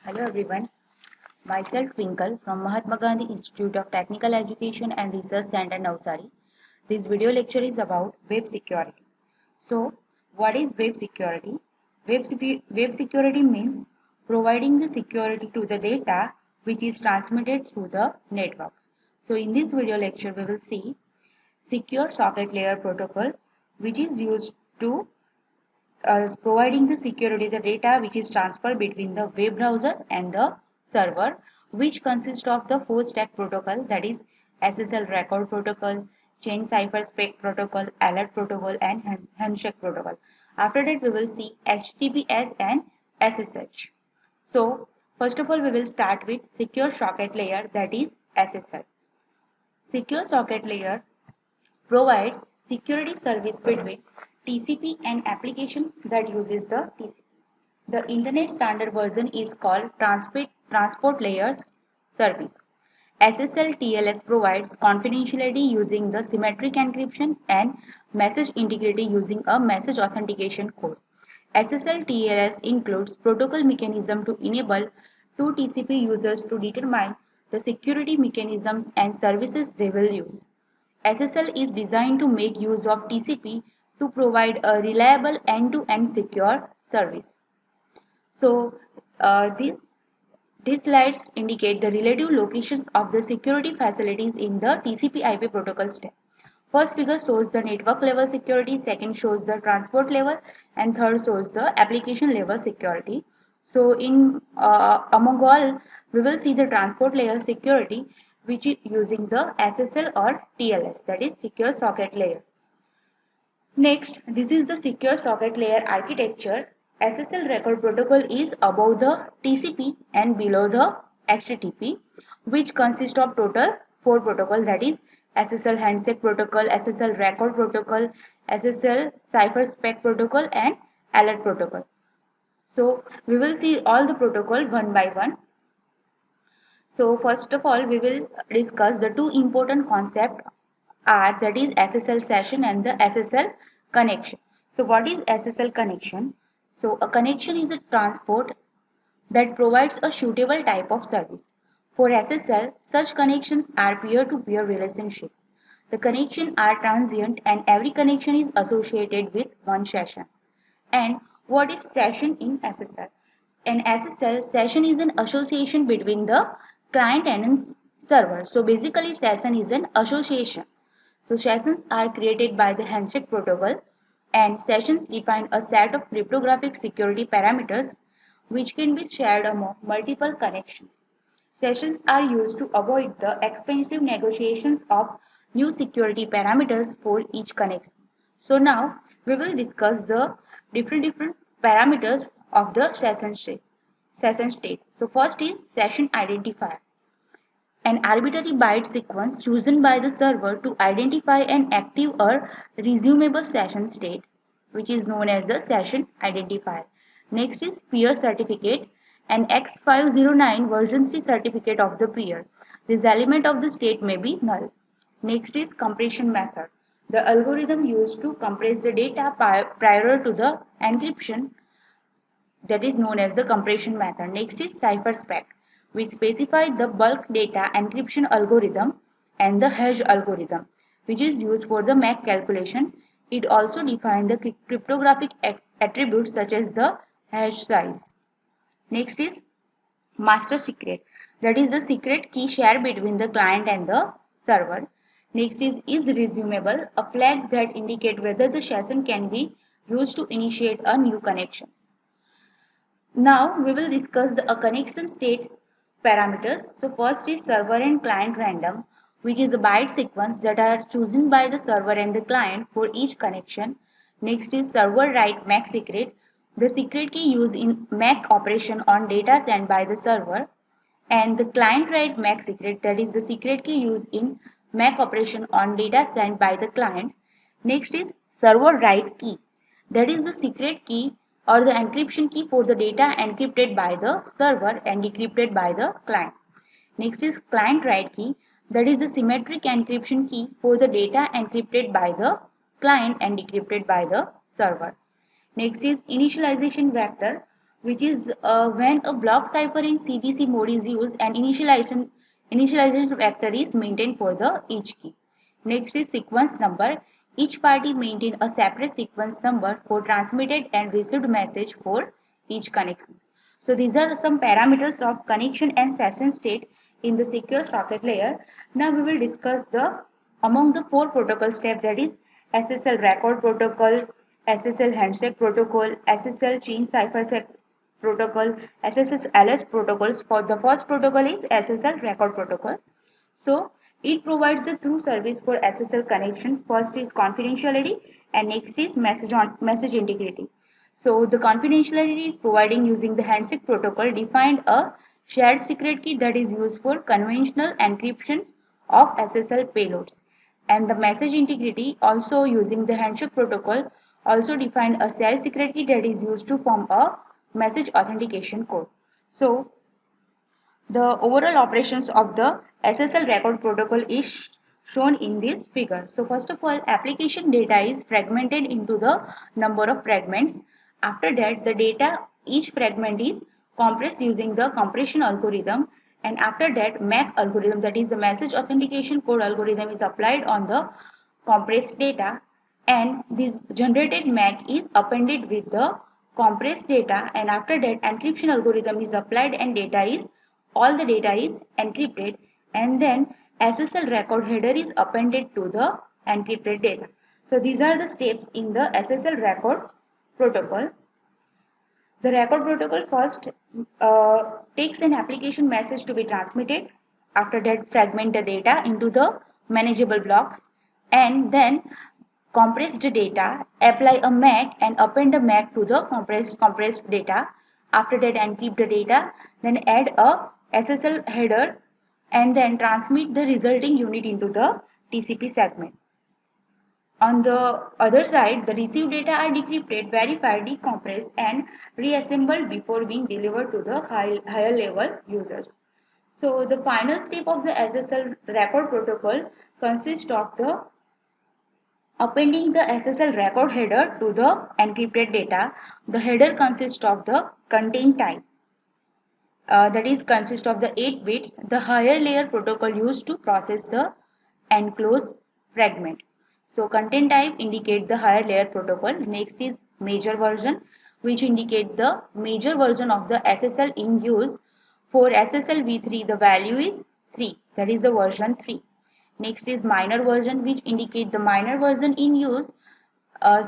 Hello everyone, myself Twinkle from Mahatma Gandhi Institute of Technical Education and Research Center Navsari. This video lecture is about web security. So, what is web security? Web security means providing the security to the data which is transmitted through the networks. So, in this video lecture, we will see secure socket layer protocol which is used to providing the security the data which is transferred between the web browser and the server, which consists of the four stack protocol, that is SSL record protocol, chain cipher spec protocol, alert protocol and handshake protocol. After that we will see HTTPS and SSH. So first of all we will start with secure socket layer, that is SSL. Secure socket layer provides security service between TCP and application that uses the TCP. The Internet Standard Version is called Transport Layer Service. SSL TLS provides confidentiality using the symmetric encryption and message integrity using a message authentication code. SSL TLS includes protocol mechanism to enable two TCP users to determine the security mechanisms and services they will use. SSL is designed to make use of TCP to provide a reliable end-to-end secure service. So, these slides indicate the relative locations of the security facilities in the TCP/IP protocol stack. First figure shows the network level security, second shows the transport level, and third shows the application level security. So, among all, we will see the transport layer security, which is using the SSL or TLS, that is secure socket layer. Next, this is the secure socket layer architecture. SSL record protocol is above the TCP and below the HTTP, which consists of total four protocols, that is SSL handshake protocol, SSL record protocol, SSL cipher spec protocol and alert protocol. So we will see all the protocol one by one. So first of all, we will discuss the two important concepts are, that is SSL session and the SSL connection. So what is SSL connection? So a connection is a transport that provides a suitable type of service. For SSL, such connections are peer-to-peer relationship. The connections are transient and every connection is associated with one session. And what is session in SSL? In SSL, session is an association between the client and server. So basically session is an association. So sessions are created by the handshake protocol, and sessions define a set of cryptographic security parameters which can be shared among multiple connections. Sessions are used to avoid the expensive negotiations of new security parameters for each connection. So now we will discuss the different parameters of the session state. So first is session identifier, an arbitrary byte sequence chosen by the server to identify an active or resumable session state, which is known as the session identifier. Next is peer certificate, an X509 version 3 certificate of the peer. This element of the state may be null. Next is compression method, the algorithm used to compress the data prior to the encryption, that is known as the compression method. Next is cipher spec, which specify the bulk data encryption algorithm, and the hash algorithm, which is used for the MAC calculation. It also defines the cryptographic attributes such as the hash size. Next is master secret, that is the secret key shared between the client and the server. Next is resumable, a flag that indicates whether the session can be used to initiate a new connection. Now we will discuss the connection state parameters. So first is server and client random, which is a byte sequence that are chosen by the server and the client for each connection. Next is server write MAC secret, the secret key used in MAC operation on data sent by the server, and the client write MAC secret, that is the secret key used in MAC operation on data sent by the client. Next is server write key, that is the secret key or the encryption key for the data encrypted by the server and decrypted by the client. Next is client write key, that is the symmetric encryption key for the data encrypted by the client and decrypted by the server. Next is initialization vector, which is when a block cipher in CBC mode is used and initialization vector is maintained for the each key. Next is sequence number. Each party maintain a separate sequence number for transmitted and received message for each connection. So these are some parameters of connection and session state in the secure socket layer. Now we will discuss the among the four protocol steps, that is SSL record protocol, SSL handshake protocol, SSL chain cipher protocol, SSL LS protocols. For the first protocol is SSL record protocol. So it provides the through service for SSL connection. First is confidentiality and next is message integrity. So the confidentiality is providing using the handshake protocol defined a shared secret key that is used for conventional encryption of SSL payloads. And the message integrity also using the handshake protocol also defined a shared secret key that is used to form a message authentication code. So the overall operations of the SSL record protocol is shown in this figure. So first of all, application data is fragmented into the number of fragments. After that, the data, each fragment is compressed using the compression algorithm, and after that MAC algorithm, that is the message authentication code algorithm, is applied on the compressed data, and this generated MAC is appended with the compressed data, and after that encryption algorithm is applied and all the data is encrypted, and then SSL record header is appended to the encrypted data. So these are the steps in the SSL record protocol. The record protocol first takes an application message to be transmitted. After that, fragment the data into the manageable blocks, and then compress the data, apply a MAC and append the MAC to the compressed data. After that, encrypt the data, then add a SSL header and then transmit the resulting unit into the TCP segment. On the other side, the received data are decrypted, verified, decompressed and reassembled before being delivered to the higher level users. So the final step of the SSL record protocol consists of the appending the SSL record header to the encrypted data. The header consists of the content type. That is consist of the 8 bits, the higher layer protocol used to process the enclosed fragment. So content type indicate the higher layer protocol. Next is major version, which indicate the major version of the SSL in use. For SSL v3 the value is 3, that is the version 3. Next is minor version, which indicate the minor version in use.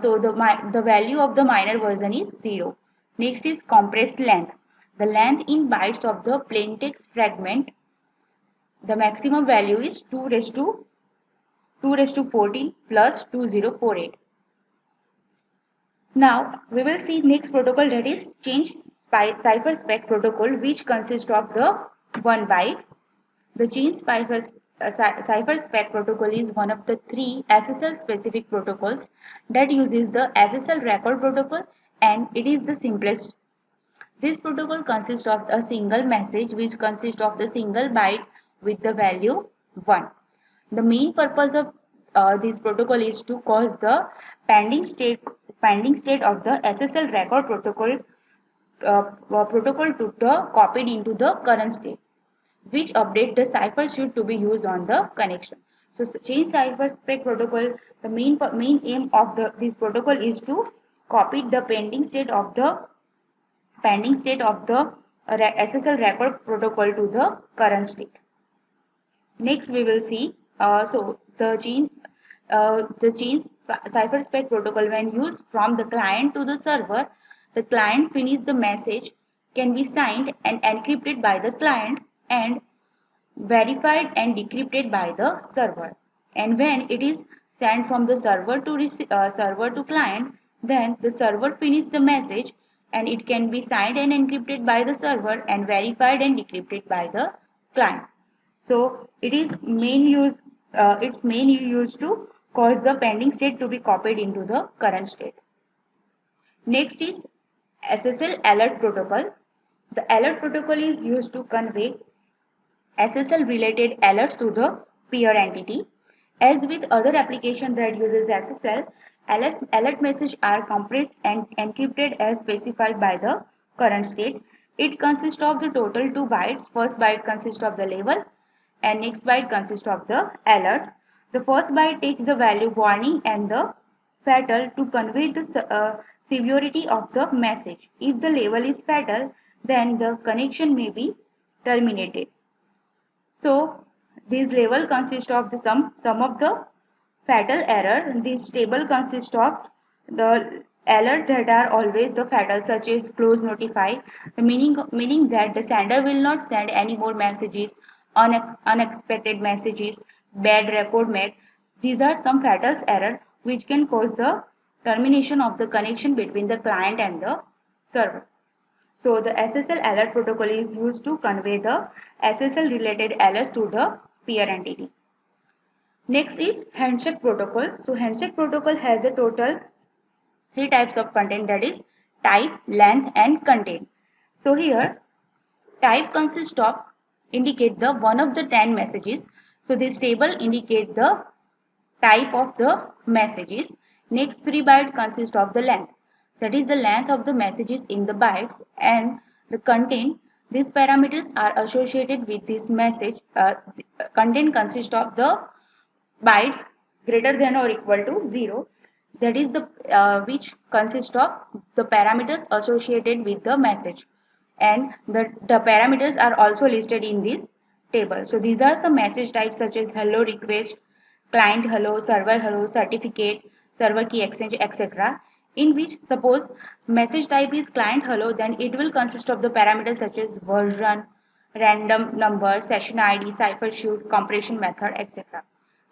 So the value of the minor version is 0. Next is compressed length. The length in bytes of the plain text fragment, the maximum value is 2 raised to 14 plus 2048. Now we will see next protocol, that is change cipher spec protocol, which consists of the 1 byte. The change cipher spec protocol is one of the 3 SSL specific protocols that uses the SSL record protocol, and it is the simplest. This protocol consists of a single message which consists of the single byte with the value 1. The main purpose of this protocol is to cause the pending state of the SSL record protocol to the copied into the current state, which update the cipher should to be used on the connection. So change cipher spec protocol, the main aim of this protocol is to copy the pending state of the SSL record protocol to the current state. Next we will see the change cipher spec protocol, when used from the client to the server, the client finishes the message can be signed and encrypted by the client and verified and decrypted by the server. And when it is sent from the server to client, then the server finishes the message and it can be signed and encrypted by the server and verified and decrypted by the client. So it is its main use to cause the pending state to be copied into the current state. Next is SSL alert protocol. The alert protocol is used to convey SSL related alerts to the peer entity. As with other application that uses SSL, alert messages are compressed and encrypted as specified by the current state. It consists of the total 2 bytes. First byte consists of the label and next byte consists of the alert. The first byte takes the value warning and the fatal to convey the severity of the message. If the label is fatal, then the connection may be terminated. So this label consists of the sum of the fatal error. This table consists of the alert that are always the fatal, such as close notify, the meaning that the sender will not send any more messages, unexpected messages, bad record make. These are some fatal error which can cause the termination of the connection between the client and the server. So the SSL alert protocol is used to convey the SSL related alerts to the peer entity. Next is handshake protocol. So handshake protocol has a total 3 types of content, that is type, length and content. So here type consists of indicate the one of the 10 messages. So this table indicate the type of the messages. Next 3 bytes consist of the length, that is the length of the messages in the bytes, and the content. These parameters are associated with this message. Content consists of the bytes greater than or equal to 0, that is the which consists of the parameters associated with the message, and the parameters are also listed in this table. So these are some message types such as hello request, client hello, server hello, certificate, server key exchange, etc. In which suppose message type is client hello, then it will consist of the parameters such as version, random number, session ID, cipher shoot, compression method, etc.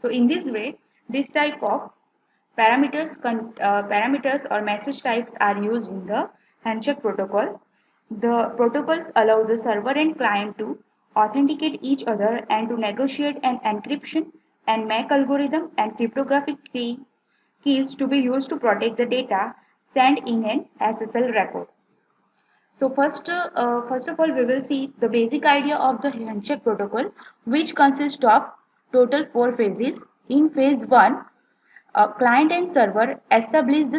So in this way, this type of parameters or message types are used in the handshake protocol. The protocols allow the server and client to authenticate each other and to negotiate an encryption and MAC algorithm and cryptographic keys to be used to protect the data sent in an SSL record. So first of all, we will see the basic idea of the handshake protocol, which consists of total 4 phases. In phase 1, client and server establishing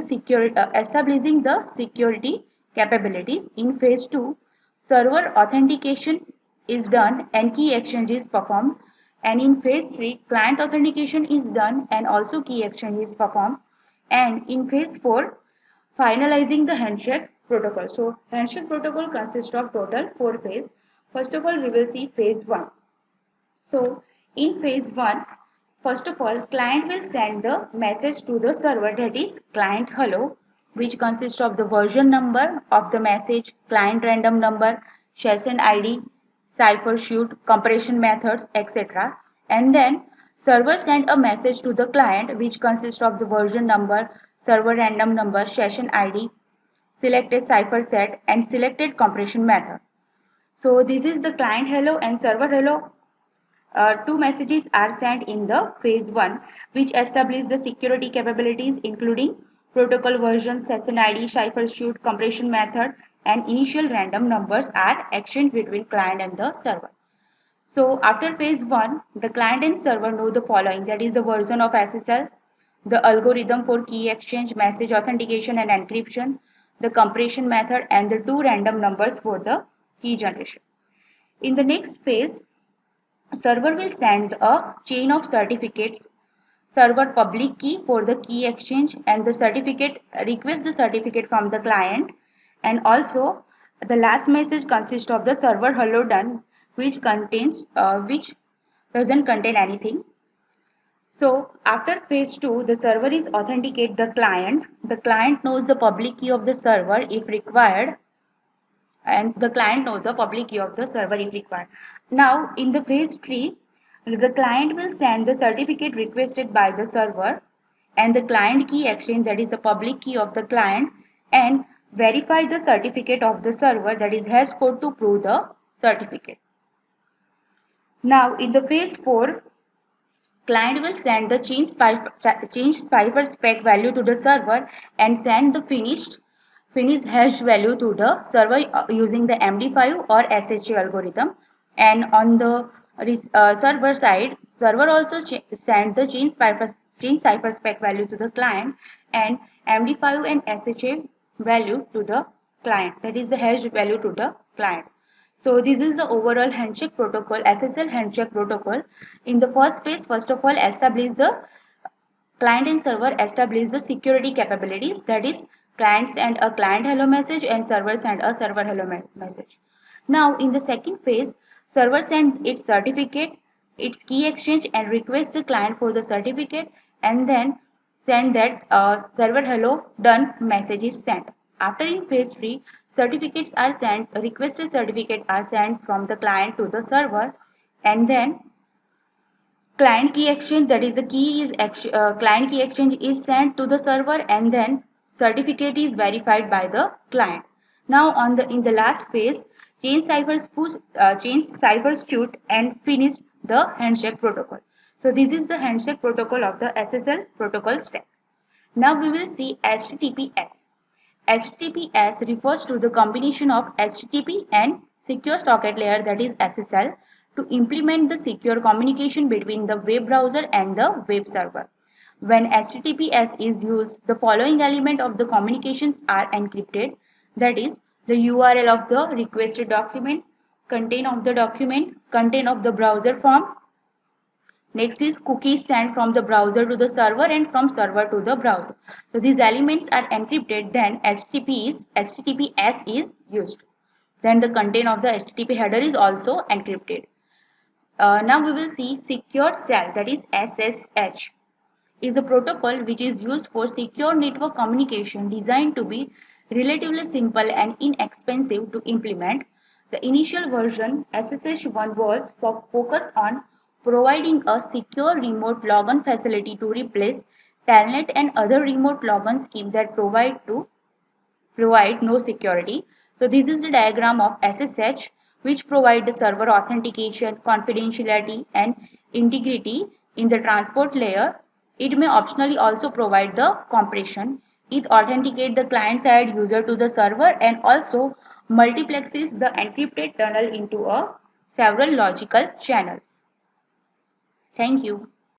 the security capabilities. In phase 2, server authentication is done and key exchange is performed. And in phase 3, client authentication is done and also key exchange is performed. And in phase 4, finalizing the handshake protocol. So handshake protocol consists of total 4 phases. First of all, we will see phase 1. So in phase 1, first of all, client will send the message to the server, that is client hello, which consists of the version number of the message, client random number, session ID, cipher shoot, compression methods, etc. And then server send a message to the client, which consists of the version number, server random number, session ID, selected cipher set and selected compression method. So this is the client hello and server hello. 2 messages are sent in the phase 1, which establish the security capabilities including protocol version, session ID, cipher shoot, compression method, and initial random numbers are exchanged between client and the server. So after phase 1, the client and server know the following, that is the version of SSL, the algorithm for key exchange, message authentication and encryption, the compression method, and the 2 random numbers for the key generation. In the next phase, server will send a chain of certificates, server public key for the key exchange, and the certificate request the certificate from the client. And also the last message consists of the server hello done, which doesn't contain anything. So after phase 2, the server is authenticate the client. The client knows the public key of the server if required, and the client knows the public key of the server if required. Now in the phase 3, the client will send the certificate requested by the server and the client key exchange, that is the public key of the client, and verify the certificate of the server, that is hash code to prove the certificate. Now in the phase 4, client will send the changed cipher spec value to the server and send the finished hash value to the server using the MD5 or SHA algorithm. And on the server side, server also send the changed cipher spec value to the client and MD5 and SHA value to the client, that is the hash value to the client. So this is the overall handshake protocol, SSL handshake protocol. In the first phase, first of all, establish the client and server establish the security capabilities, that is client send a client hello message and server send a server hello message. Now in the second phase, server send its certificate, its key exchange and request the client for the certificate and then send that server hello done message is sent. After in phase 3, certificates are sent, requested certificates are sent from the client to the server and then client key exchange, that is the key is client key exchange is sent to the server and then certificate is verified by the client. Now on the in the last phase, change cipher shoot and finish the handshake protocol. So this is the handshake protocol of the SSL protocol stack. Now we will see HTTPS. HTTPS refers to the combination of HTTP and secure socket layer, that is SSL, to implement the secure communication between the web browser and the web server. When HTTPS is used, the following element of the communications are encrypted, that is the URL of the requested document, content of the document, content of the browser form. Next is cookies sent from the browser to the server and from server to the browser. So these elements are encrypted, then HTTPS is used. Then the content of the HTTP header is also encrypted. Now we will see secure shell, that is SSH, is a protocol which is used for secure network communication, designed to be relatively simple and inexpensive to implement. The initial version SSH1 was focused on providing a secure remote logon facility to replace Telnet and other remote logon schemes that provide no security. So this is the diagram of SSH, which provide the server authentication, confidentiality and integrity in the transport layer. It may optionally also provide the compression. It authenticates the client-side user to the server and also multiplexes the encrypted tunnel into a several logical channels. Thank you.